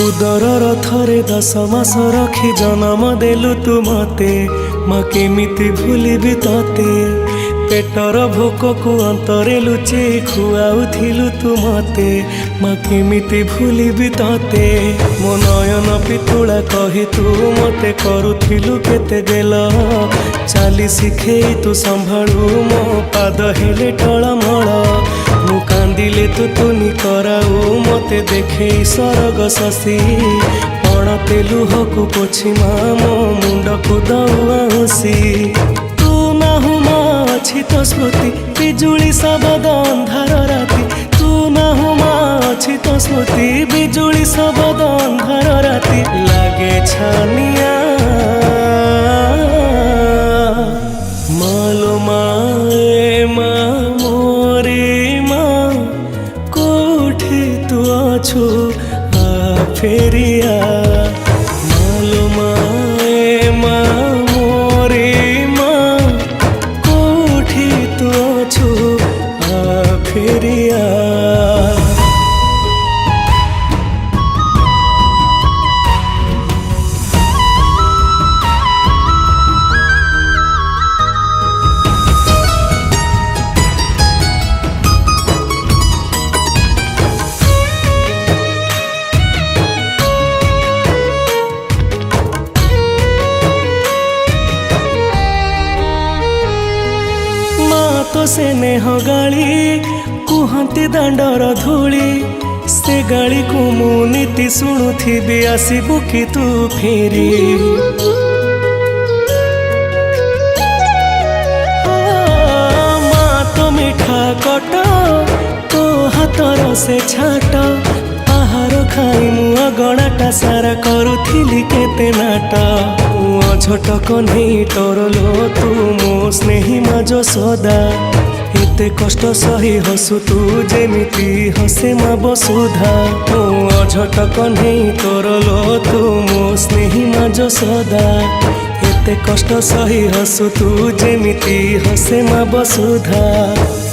उदरर थरे 10 मास रखी जन्म देलु तू मते माँ केमिति भूलिबी तते पेटर भोक को अंतरे लुचे खुआउथिलु तू मते माँ केमिति भूलिबी तते मो नयन पितुला कही तू मते करुथिलु केते गेल चाली शिखेई तू संभाळु मो पाद हेले टळमळ मु कांदिले तू तुनी कराऊ मते देखे सरग शशि पणते लुहकु पोछि मो मुंड को दउसी तू नाहु मा अछि तो स्मृति बिजुली सबद अंधार राति तू नाहु मा अछि तो स्मृति बिजुली सबद अंधार राति लागे छानिया मालो माए मा मोरे मा कोठे तू अछु आ फेरिया मालो माए मा मोरे मा कोठे तू अछु आ फेरिया। तो से नेह गाली कुहती दांडर धूली से गाली को मु नीति शुणुथी आसबु कि तू फेरी माँ तो मिठा कट तो हाथर से छाट आहार खाई मु अगणाटा सारा करुथिली केते नाट छोट कन्हई तोर लो तू मो स्नेही माजो सदा एते कष्ट सही हसु तू जेमिति हसे मा बसुधा मो छोट कन्हई तोर लो तू मो स्नेही माजो सदा एते कष्ट सही हसु तू जेमिति हसे मा बसुधा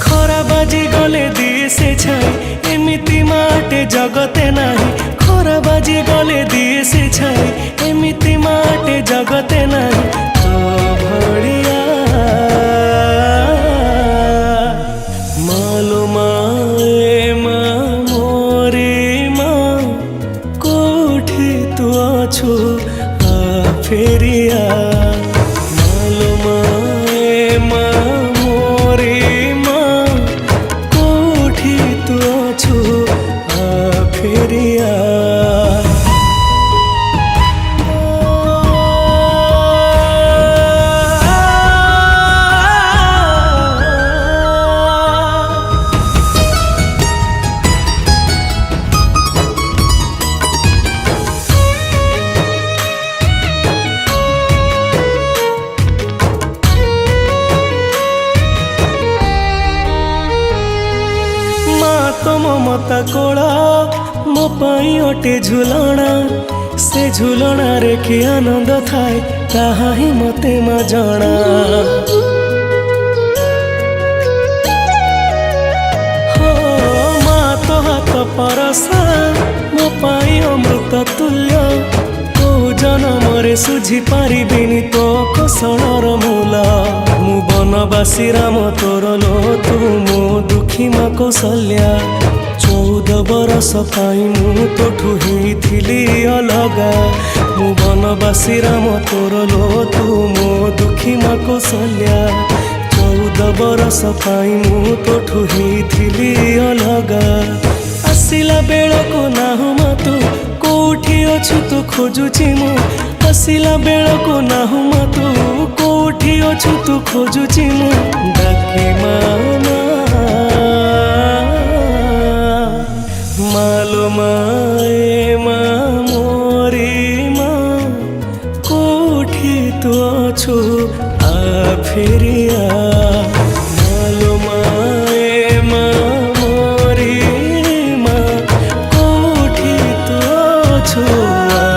खरा बाजी गले दिए से छाई एमिति माटे जगते नाही खरा बाजी गले दिए से छाई एमिति माटे जगते नाही तो भड़िया मालो माए मा मोरे मा कोठे तू अछु आ फेरिया मालो माए मा मोरे मा कोठे तू अछु आ फेरिया। तो ममता कोला मो पाई अटे झुलना से झुलना रे कि आनंद थाए ताहा ही मते मा जाना हो माँ तो हाथ परसा मो पाई अमृत तुल्य तो जन्म रे सुझी पारिबिनी तो कोसलर मूल मु बनवासी राम तोर लो तू मो दुखी मा कौशल्या 14 बरस पाई मु तोठू हेइथिली अलगा मु बनवासी राम तोर लो तू मो दुखी मा कौशल्या 14 बरस पाई मु तोठू हेइथिली अलगा आसिला बेल को नाहु मा तू कोठी अछु तू खोजुची मु आसिला बेल को नाहु मा तू कोठी अछु तू खोजुची मु डाकी माना मालो माए मा मोरे मा कोठी तू अछु आ फेरिया मालो माए मा मोरे मा कोठी तू अछु आ